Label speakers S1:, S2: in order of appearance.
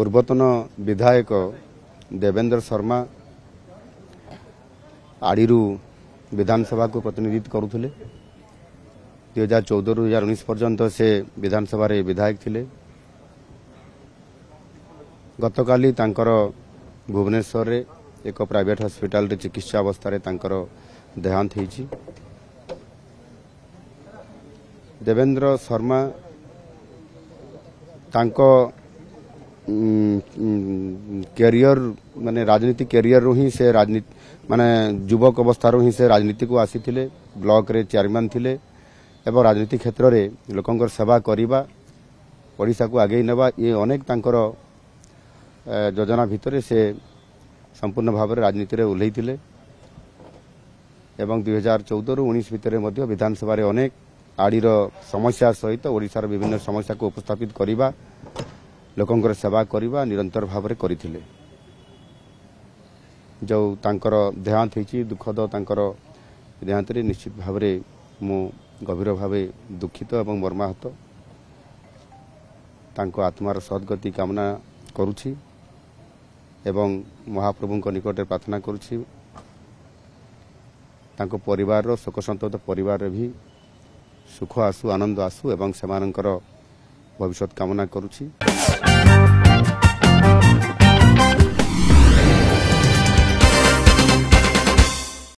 S1: पूर्वतन विधायक देवेंद्र शर्मा आड़ी विधानसभा को प्रतिनिधित्व करुले 2014 ରୁ 2019 पर्यंत से विधानसभा रे विधायक थिले। गतकाली तांकर भुवनेश्वर रे एक प्राइवेट हॉस्पिटल रे चिकित्सा अवस्था रे तांकर देहांत होईछि। देवेंद्र शर्मा तांको कैरियर माने राजनीति कैरियर रो ही से राजनीति माने युवक अवस्था रो ही से राजनीति को आसीथिले। ब्लॉक रे चेयरमैन थिले एवं राजनीति क्षेत्र रे लोकंकर सेवा करिबा ओडिसा को आगे नेबा ये अनेक तांकर योजना भितरे से संपूर्ण भाव रे राजनीति रे उल्लेथिले एवं 2014 ରୁ 19 भितरे मध्य विधानसभा रे अनेक आड़ीर समस्या सहित ओडिसा विभिन्न समस्या को उपस्थापित करिबा लोकंकर सेवा करिबा निरंतर भाव रे करिथिले। जो तांकर देहांत होईछि दुखद तांकर देहांत रे निश्चित भाव रे मु गभीर भाव दुखित एवं मर्माहत तांको आत्मार सद्गति कामना करुछि एवं महाप्रभु निकट प्रार्थना करुछि तांको परिवार रो शोक संतप्त परिवार रे भी सुख आसु आनंद आसु एवं सेमानकर भविष्य कामना करुछि।